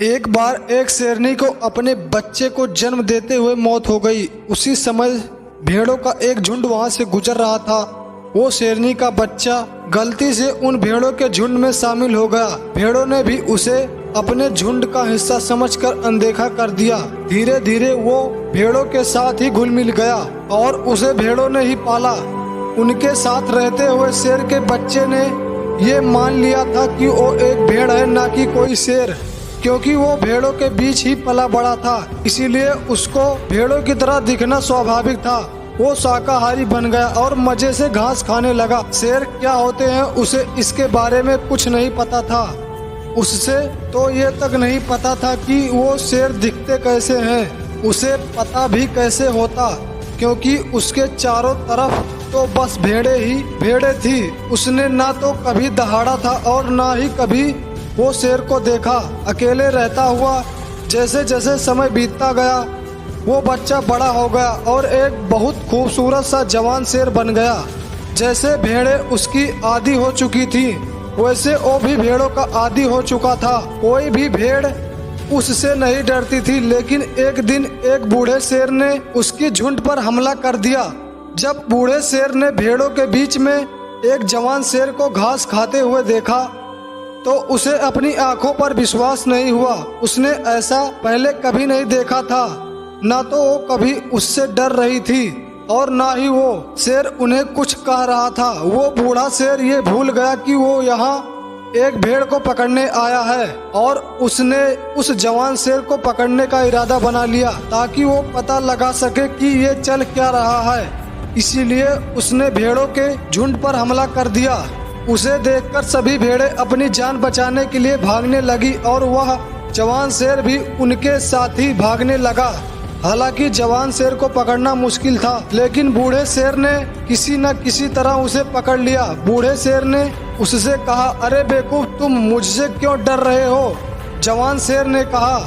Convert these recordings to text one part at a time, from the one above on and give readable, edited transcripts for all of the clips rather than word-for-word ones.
एक बार एक शेरनी को अपने बच्चे को जन्म देते हुए मौत हो गई। उसी समय भेड़ों का एक झुंड वहां से गुजर रहा था। वो शेरनी का बच्चा गलती से उन भेड़ों के झुंड में शामिल हो गया। भेड़ों ने भी उसे अपने झुंड का हिस्सा समझकर अनदेखा कर दिया। धीरे धीरे वो भेड़ों के साथ ही घुल मिल गया और उसे भेड़ों ने ही पाला। उनके साथ रहते हुए शेर के बच्चे ने ये मान लिया था कि वो एक भेड़ है, ना कि कोई शेर, क्योंकि वो भेड़ों के बीच ही पला बड़ा था। इसीलिए उसको भेड़ों की तरह दिखना स्वाभाविक था। वो शाकाहारी बन गया और मजे से घास खाने लगा। शेर क्या होते हैं उसे इसके बारे में कुछ नहीं पता था। उससे तो ये तक नहीं पता था कि वो शेर दिखते कैसे हैं। उसे पता भी कैसे होता, क्योंकि उसके चारों तरफ तो बस भेड़े ही भेड़े थी। उसने ना तो कभी दहाड़ा था और ना ही कभी वो शेर को देखा। अकेले रहता हुआ जैसे जैसे समय बीतता गया, वो बच्चा बड़ा हो गया और एक बहुत खूबसूरत सा जवान शेर बन गया। जैसे भेड़े उसकी आदी हो चुकी थी, वैसे वो भी भेड़ों का आदी हो चुका था। कोई भी भेड़ उससे नहीं डरती थी। लेकिन एक दिन एक बूढ़े शेर ने उसकी झुंड पर हमला कर दिया। जब बूढ़े शेर ने भेड़ों के बीच में एक जवान शेर को घास खाते हुए देखा तो उसे अपनी आंखों पर विश्वास नहीं हुआ। उसने ऐसा पहले कभी नहीं देखा था। ना तो वो कभी उससे डर रही थी और ना ही वो शेर उन्हें कुछ कह रहा था। वो बूढ़ा शेर ये भूल गया कि वो यहाँ एक भेड़ को पकड़ने आया है और उसने उस जवान शेर को पकड़ने का इरादा बना लिया ताकि वो पता लगा सके कि ये चल क्या रहा है। इसीलिए उसने भेड़ों के झुंड पर हमला कर दिया। उसे देखकर सभी भेड़ें अपनी जान बचाने के लिए भागने लगी और वह जवान शेर भी उनके साथ ही भागने लगा। हालांकि जवान शेर को पकड़ना मुश्किल था, लेकिन बूढ़े शेर ने किसी न किसी तरह उसे पकड़ लिया। बूढ़े शेर ने उससे कहा, अरे बेवकूफ, तुम मुझसे क्यों डर रहे हो? जवान शेर ने कहा,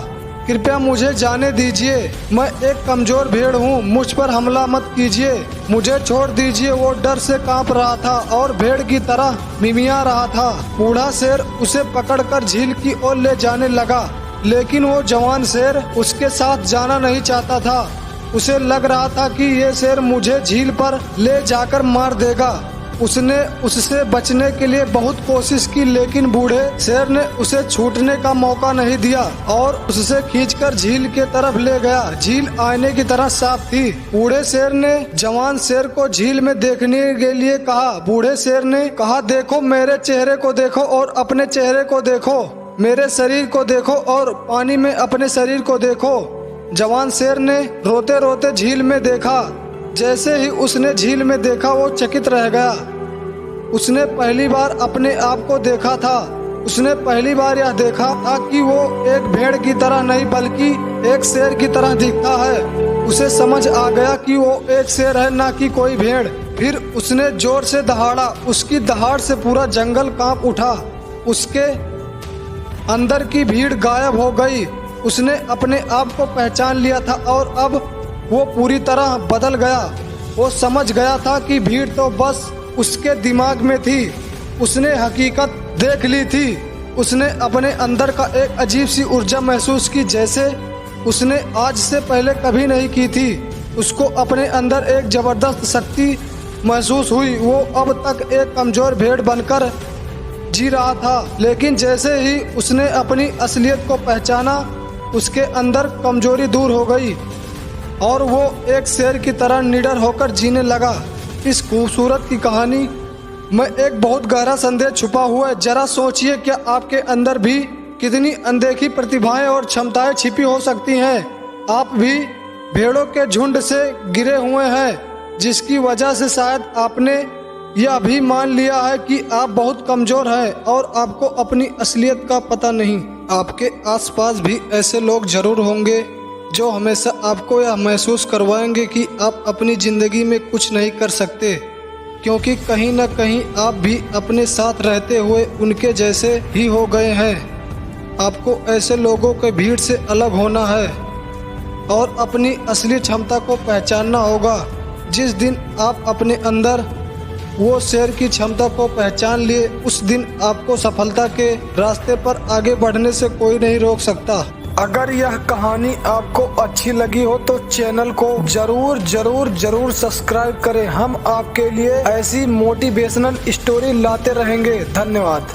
कृपया मुझे जाने दीजिए, मैं एक कमजोर भेड़ हूँ, मुझ पर हमला मत कीजिए, मुझे छोड़ दीजिए। वो डर से कांप रहा था और भेड़ की तरह मिमिया रहा था। बूढ़ा शेर उसे पकड़कर झील की ओर ले जाने लगा, लेकिन वो जवान शेर उसके साथ जाना नहीं चाहता था। उसे लग रहा था कि ये शेर मुझे झील पर ले जाकर मार देगा। उसने उससे बचने के लिए बहुत कोशिश की, लेकिन बूढ़े शेर ने उसे छूटने का मौका नहीं दिया और उससे खींचकर झील के तरफ ले गया। झील आईने की तरह साफ थी। बूढ़े शेर ने जवान शेर को झील में देखने के लिए कहा। बूढ़े शेर ने कहा, देखो, मेरे चेहरे को देखो और अपने चेहरे को देखो, मेरे शरीर को देखो और पानी में अपने शरीर को देखो। जवान शेर ने रोते रोते झील में देखा। जैसे ही उसने झील में देखा वो चकित रह गया। उसने पहली बार अपने आप को देखा था। उसने पहली बार यह देखा था कि वो एक भेड़ की तरह नहीं बल्कि एक शेर की तरह दिखता है। उसे समझ आ गया कि वो एक शेर है, ना कि कोई भेड़। फिर उसने जोर से दहाड़ा। उसकी दहाड़ से पूरा जंगल कांप उठा। उसके अंदर की भीड़ गायब हो गई। उसने अपने आप को पहचान लिया था और अब वो पूरी तरह बदल गया। वो समझ गया था कि भीड़ तो बस उसके दिमाग में थी। उसने हकीकत देख ली थी। उसने अपने अंदर का एक अजीब सी ऊर्जा महसूस की, जैसे उसने आज से पहले कभी नहीं की थी। उसको अपने अंदर एक जबरदस्त शक्ति महसूस हुई। वो अब तक एक कमजोर भेड़ बनकर जी रहा था, लेकिन जैसे ही उसने अपनी असलियत को पहचाना, उसके अंदर कमजोरी दूर हो गई और वो एक शेर की तरह निडर होकर जीने लगा। इस खूबसूरत की कहानी में एक बहुत गहरा संदेश छुपा हुआ है। जरा सोचिए, क्या आपके अंदर भी कितनी अनदेखी प्रतिभाएं और क्षमताएं छिपी हो सकती हैं। आप भी भेड़ों के झुंड से गिरे हुए हैं, जिसकी वजह से शायद आपने यह भी मान लिया है कि आप बहुत कमजोर हैं और आपको अपनी असलियत का पता नहीं। आपके आसपास भी ऐसे लोग जरूर होंगे जो हमेशा आपको यह महसूस करवाएंगे कि आप अपनी ज़िंदगी में कुछ नहीं कर सकते, क्योंकि कहीं न कहीं आप भी अपने साथ रहते हुए उनके जैसे ही हो गए हैं। आपको ऐसे लोगों के भीड़ से अलग होना है और अपनी असली क्षमता को पहचानना होगा। जिस दिन आप अपने अंदर वो शेर की क्षमता को पहचान लिए, उस दिन आपको सफलता के रास्ते पर आगे बढ़ने से कोई नहीं रोक सकता। अगर यह कहानी आपको अच्छी लगी हो तो चैनल को जरूर सब्सक्राइब करें। हम आपके लिए ऐसी मोटिवेशनल स्टोरी लाते रहेंगे। धन्यवाद।